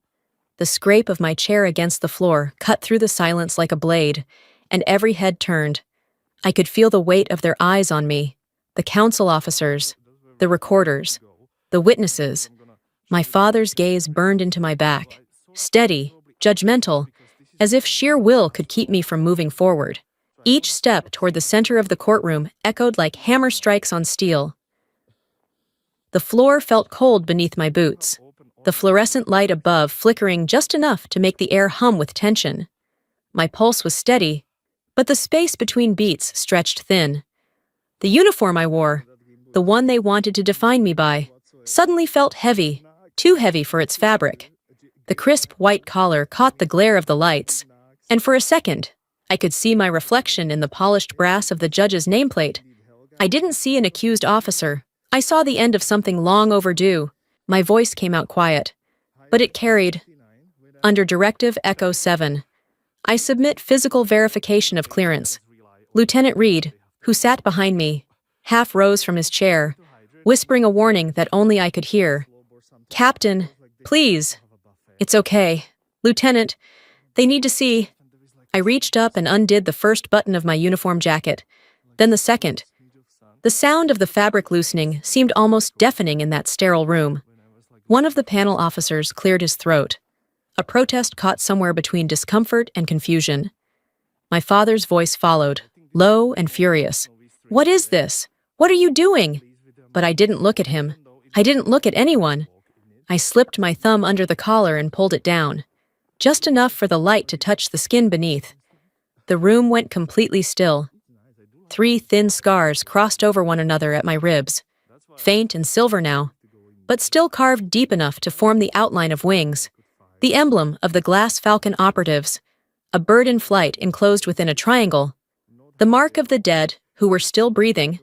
S1: The scrape of my chair against the floor cut through the silence like a blade, and every head turned. I could feel the weight of their eyes on me, the council officers, the recorders, the witnesses. My father's gaze burned into my back, steady, judgmental, as if sheer will could keep me from moving forward. Each step toward the center of the courtroom echoed like hammer strikes on steel. The floor felt cold beneath my boots, the fluorescent light above flickering just enough to make the air hum with tension. My pulse was steady, but the space between beats stretched thin. The uniform I wore, the one they wanted to define me by, suddenly felt heavy, too heavy for its fabric. The crisp white collar caught the glare of the lights, and for a second, I could see my reflection in the polished brass of the judge's nameplate. I didn't see an accused officer. I saw the end of something long overdue. My voice came out quiet, but it carried. Under Directive Echo 7, I submit physical verification of clearance. Lieutenant Reed, who sat behind me, half rose from his chair, whispering a warning that only I could hear. "Captain, please." "It's okay. Lieutenant, they need to see." I reached up and undid the first button of my uniform jacket, then the second. The sound of the fabric loosening seemed almost deafening in that sterile room. One of the panel officers cleared his throat, a protest caught somewhere between discomfort and confusion. My father's voice followed, low and furious. "What is this? What are you doing?" But I didn't look at him. I didn't look at anyone. I slipped my thumb under the collar and pulled it down, just enough for the light to touch the skin beneath. The room went completely still. 3 thin scars crossed over one another at my ribs, faint and silver now, but still carved deep enough to form the outline of wings, the emblem of the Glass Falcon operatives, a bird in flight enclosed within a triangle, the mark of the dead who were still breathing.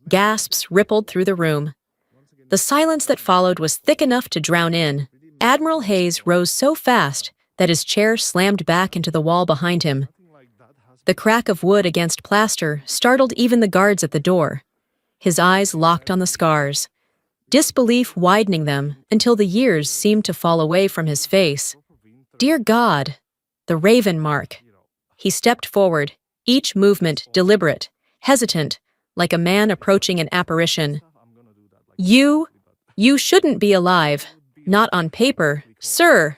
S1: Gasps rippled through the room. The silence that followed was thick enough to drown in. Admiral Hayes rose so fast that his chair slammed back into the wall behind him. The crack of wood against plaster startled even the guards at the door. His eyes locked on the scars, disbelief widening them until the years seemed to fall away from his face. Dear God, the raven mark. He stepped forward, each movement deliberate, hesitant, like a man approaching an apparition. You shouldn't be alive. Not on paper, sir."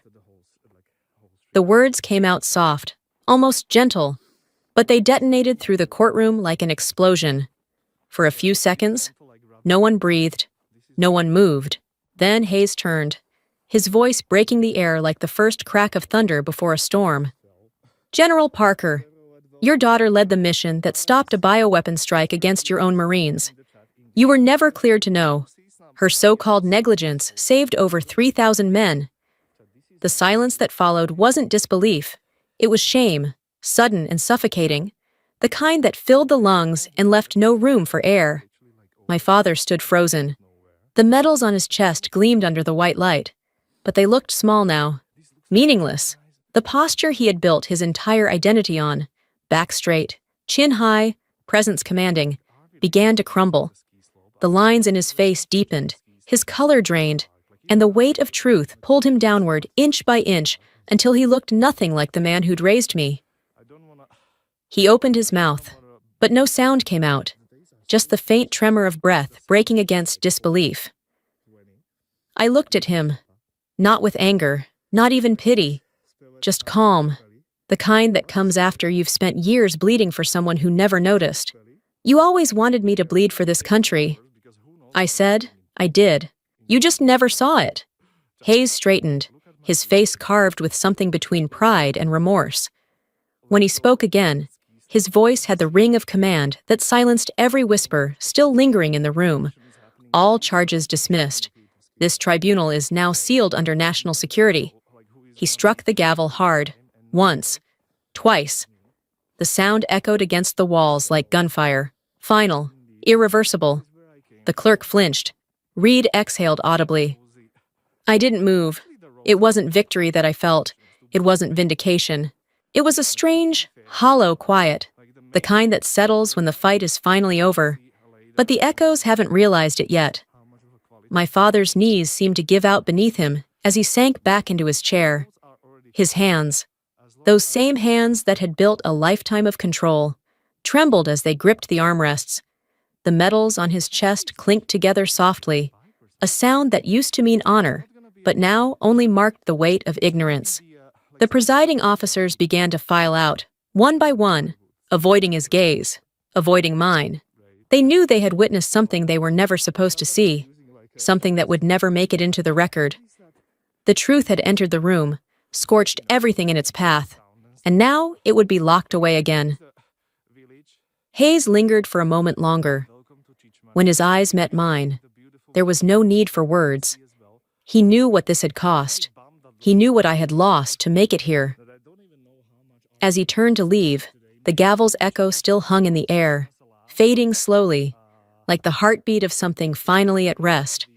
S1: The words came out soft, almost gentle, but they detonated through the courtroom like an explosion. For a few seconds, no one breathed, no one moved. Then Hayes turned, his voice breaking the air like the first crack of thunder before a storm. "General Parker, your daughter led the mission that stopped a bioweapon strike against your own Marines. You were never cleared to know. Her so-called negligence saved over 3,000 men." The silence that followed wasn't disbelief. It was shame, sudden and suffocating, the kind that filled the lungs and left no room for air. My father stood frozen. The medals on his chest gleamed under the white light, but they looked small now, meaningless. The posture he had built his entire identity on, back straight, chin high, presence commanding, began to crumble. The lines in his face deepened, his color drained, and the weight of truth pulled him downward inch by inch until he looked nothing like the man who'd raised me. He opened his mouth, but no sound came out, just the faint tremor of breath breaking against disbelief. I looked at him, not with anger, not even pity, just calm, the kind that comes after you've spent years bleeding for someone who never noticed. "You always wanted me to bleed for this country." I said, "I did. You just never saw it." Hayes straightened, his face carved with something between pride and remorse. When he spoke again, his voice had the ring of command that silenced every whisper still lingering in the room. "All charges dismissed. This tribunal is now sealed under national security." He struck the gavel hard, once, twice. The sound echoed against the walls like gunfire. Final, irreversible. The clerk flinched. Reed exhaled audibly. I didn't move. It wasn't victory that I felt. It wasn't vindication. It was a strange, hollow quiet, the kind that settles when the fight is finally over. But the echoes haven't realized it yet. My father's knees seemed to give out beneath him as he sank back into his chair. His hands, those same hands that had built a lifetime of control, trembled as they gripped the armrests. The metals on his chest clinked together softly, a sound that used to mean honor, but now only marked the weight of ignorance. The presiding officers began to file out, one by one, avoiding his gaze, avoiding mine. They knew they had witnessed something they were never supposed to see. something that would never make it into the record. The truth had entered the room, scorched everything in its path, and now it would be locked away again. Hayes lingered for a moment longer. When his eyes met mine, there was no need for words. He knew what this had cost. He knew what I had lost to make it here. As he turned to leave, the gavel's echo still hung in the air, fading slowly, like the heartbeat of something finally at rest.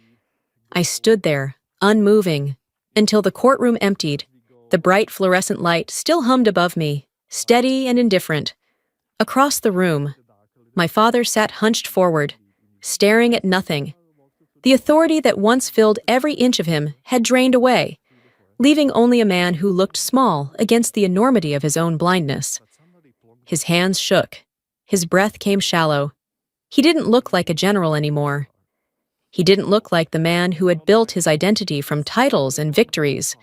S1: I stood there, unmoving, until the courtroom emptied. The bright fluorescent light still hummed above me, steady and indifferent. Across the room, my father sat hunched forward, staring at nothing. The authority that once filled every inch of him had drained away, leaving only a man who looked small against the enormity of his own blindness. His hands shook. His breath came shallow. He didn't look like a general anymore. He didn't look like the man who had built his identity from titles and victories.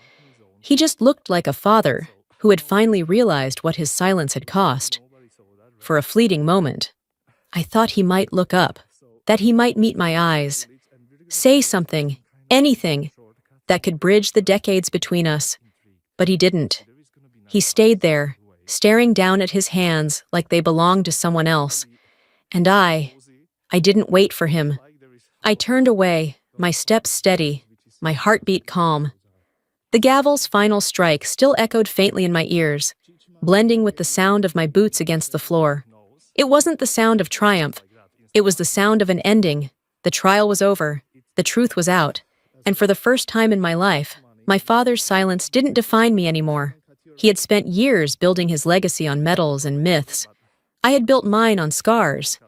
S1: He just looked like a father who had finally realized what his silence had cost. For a fleeting moment, I thought he might look up, that he might meet my eyes, say something, anything, that could bridge the decades between us. But he didn't. He stayed there, staring down at his hands like they belonged to someone else. And I didn't wait for him. I turned away, my steps steady, my heartbeat calm. The gavel's final strike still echoed faintly in my ears, blending with the sound of my boots against the floor. It wasn't the sound of triumph. It was the sound of an ending. The trial was over. The truth was out. And for the first time in my life, my father's silence didn't define me anymore. He had spent years building his legacy on medals and myths. I had built mine on scars.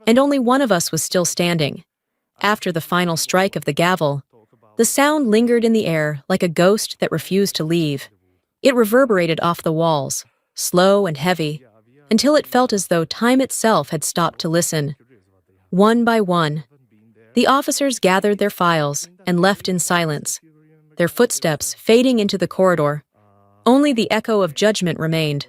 S1: And only one of us was still standing. After the final strike of the gavel, the sound lingered in the air like a ghost that refused to leave. It reverberated off the walls, slow and heavy, until it felt as though time itself had stopped to listen. One by one, the officers gathered their files and left in silence, their footsteps fading into the corridor. Only the echo of judgment remained.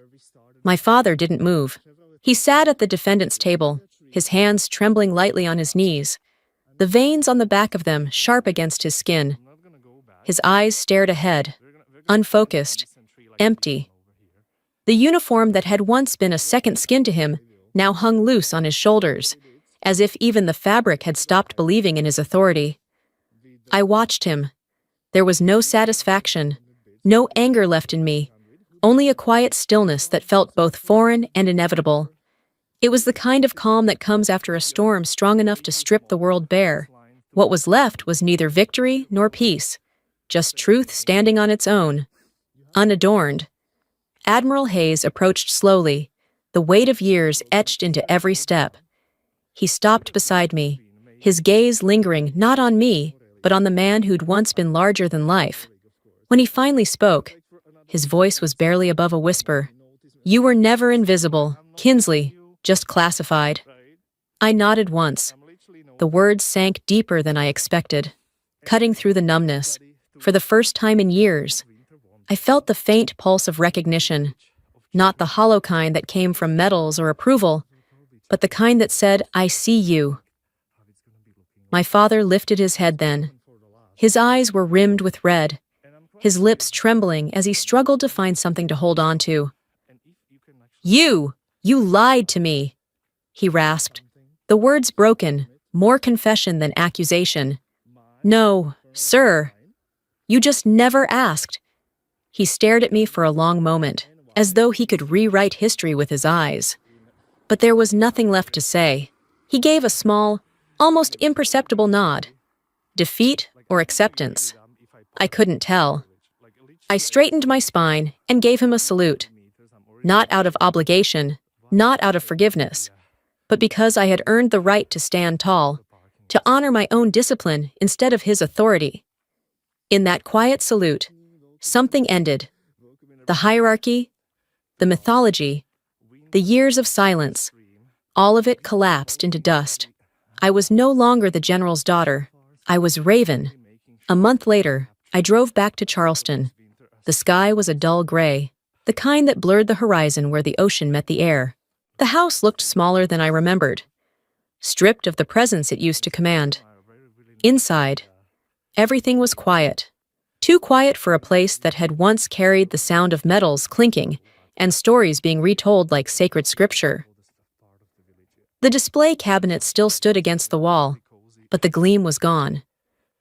S1: My father didn't move. He sat at the defendant's table, his hands trembling lightly on his knees, the veins on the back of them sharp against his skin. His eyes stared ahead, unfocused, empty. The uniform that had once been a second skin to him now hung loose on his shoulders, as if even the fabric had stopped believing in his authority. I watched him. There was no satisfaction, no anger left in me, only a quiet stillness that felt both foreign and inevitable. It was the kind of calm that comes after a storm strong enough to strip the world bare. What was left was neither victory nor peace, just truth standing on its own, unadorned. Admiral Hayes approached slowly, the weight of years etched into every step. He stopped beside me, his gaze lingering not on me, but on the man who'd once been larger than life. When he finally spoke, his voice was barely above a whisper. "You were never invisible, Kinsley, just classified." I nodded once. The words sank deeper than I expected, cutting through the numbness. For the first time in years, I felt the faint pulse of recognition, not the hollow kind that came from medals or approval, but the kind that said, "I see you." My father lifted his head then. His eyes were rimmed with red, his lips trembling as he struggled to find something to hold on to. You lied to me," he rasped, the words broken, more confession than accusation. "No, sir. You just never asked." He stared at me for a long moment, as though he could rewrite history with his eyes. But there was nothing left to say. He gave a small, almost imperceptible nod. Defeat or acceptance? I couldn't tell. I straightened my spine and gave him a salute. Not out of obligation, not out of forgiveness, but because I had earned the right to stand tall, to honor my own discipline instead of his authority. In that quiet salute, something ended. The hierarchy, the mythology, the years of silence, all of it collapsed into dust. I was no longer the general's daughter. I was Raven. A month later, I drove back to Charleston. The sky was a dull gray, the kind that blurred the horizon where the ocean met the air. The house looked smaller than I remembered, stripped of the presence it used to command. Inside, Everything was quiet. Too quiet for a place that had once carried the sound of metals clinking and stories being retold like sacred scripture. The display cabinet still stood against the wall, but the gleam was gone.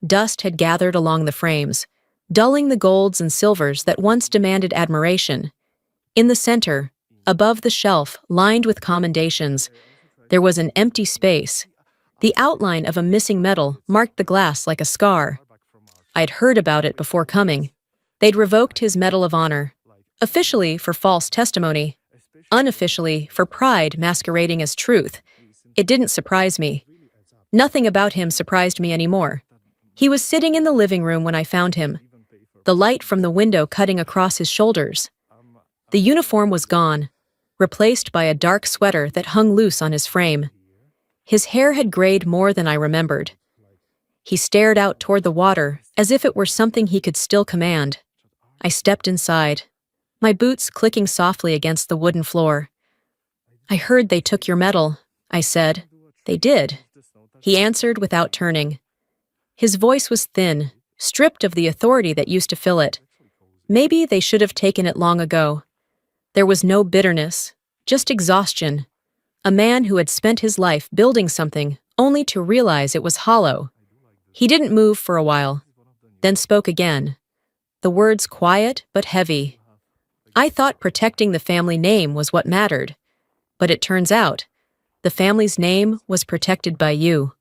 S1: Dust had gathered along the frames, dulling the golds and silvers that once demanded admiration. In the center, above the shelf lined with commendations, there was an empty space. The outline of a missing medal marked the glass like a scar. I'd heard about it before coming. They'd revoked his Medal of Honor, officially for false testimony, unofficially for pride masquerading as truth. It didn't surprise me. Nothing about him surprised me anymore. He was sitting in the living room when I found him, the light from the window cutting across his shoulders. The uniform was gone, replaced by a dark sweater that hung loose on his frame. His hair had grayed more than I remembered. He stared out toward the water as if it were something he could still command. I stepped inside, my boots clicking softly against the wooden floor. "I heard they took your medal," I said. "They did," he answered without turning. His voice was thin, stripped of the authority that used to fill it. Maybe they should have taken it long ago. There was no bitterness, just exhaustion. A man who had spent his life building something only to realize it was hollow. He didn't move for a while, then spoke again. The words quiet but heavy. I thought protecting the family name was what mattered, but it turns out the family's name was protected by you.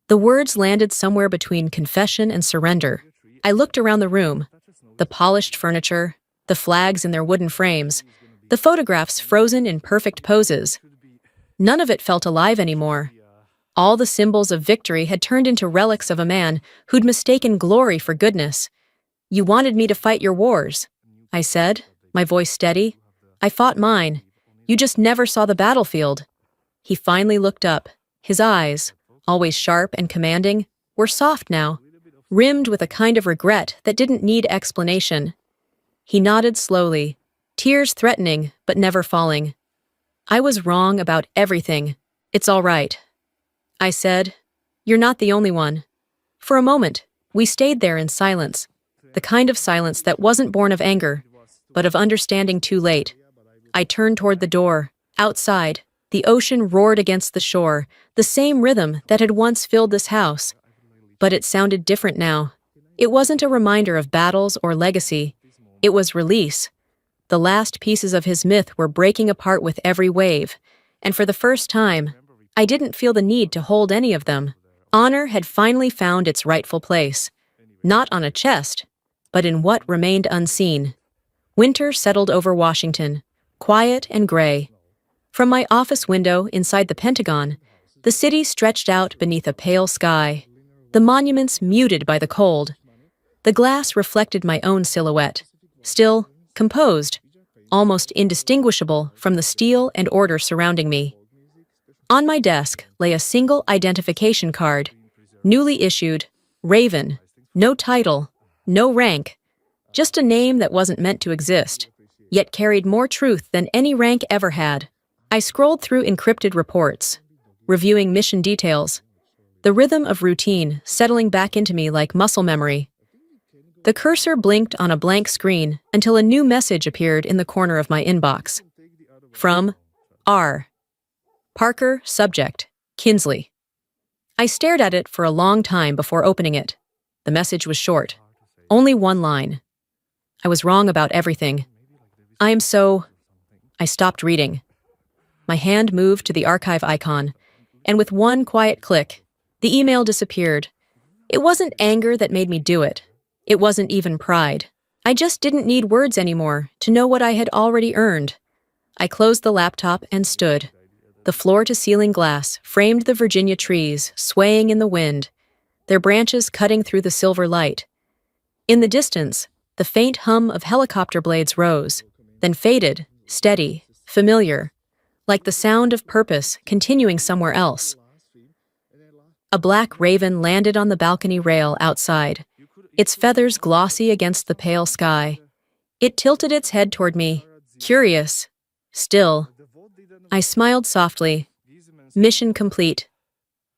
S1: The words landed somewhere between confession and surrender. I looked around the room, the polished furniture, the flags in their wooden frames, the photographs frozen in perfect poses. None of it felt alive anymore. All the symbols of victory had turned into relics of a man who'd mistaken glory for goodness. "You wanted me to fight your wars," I said, my voice steady. "I fought mine. You just never saw the battlefield." He finally looked up. His eyes, always sharp and commanding, were soft now, rimmed with a kind of regret that didn't need explanation. He nodded slowly, tears threatening but never falling. "I was wrong about everything. It's all right," I said. "You're not the only one." For a moment, we stayed there in silence, the kind of silence that wasn't born of anger, but of understanding too late. I turned toward the door. Outside, the ocean roared against the shore, the same rhythm that had once filled this house. But it sounded different now. It wasn't a reminder of battles or legacy. It was release. The last pieces of his myth were breaking apart with every wave, and for the first time, I didn't feel the need to hold any of them. Honor had finally found its rightful place, not on a chest, but in what remained unseen. Winter settled over Washington, quiet and gray. From my office window inside the Pentagon, the city stretched out beneath a pale sky, the monuments muted by the cold. The glass reflected my own silhouette, still, composed, almost indistinguishable from the steel and order surrounding me. On my desk lay a single identification card, newly issued, Raven, no title, no rank, just a name that wasn't meant to exist, yet carried more truth than any rank ever had. I scrolled through encrypted reports, reviewing mission details, the rhythm of routine settling back into me like muscle memory. The cursor blinked on a blank screen until a new message appeared in the corner of my inbox. From R. Parker, subject, Kinsley. I stared at it for a long time before opening it. The message was short. Only one line. I was wrong about everything. I stopped reading. My hand moved to the archive icon, and with one quiet click, the email disappeared. It wasn't anger that made me do it. It wasn't even pride. I just didn't need words anymore to know what I had already earned. I closed the laptop and stood. The floor-to-ceiling glass framed the Virginia trees, swaying in the wind, their branches cutting through the silver light. In the distance, the faint hum of helicopter blades rose, then faded, steady, familiar, like the sound of purpose continuing somewhere else. A black raven landed on the balcony rail outside, its feathers glossy against the pale sky. It tilted its head toward me, curious, still. I smiled softly. Mission complete.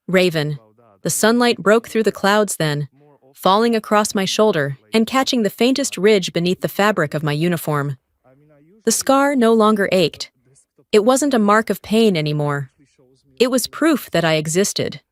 S1: Raven. The sunlight broke through the clouds then, falling across my shoulder and catching the faintest ridge beneath the fabric of my uniform. The scar no longer ached. It wasn't a mark of pain anymore. It was proof that I existed.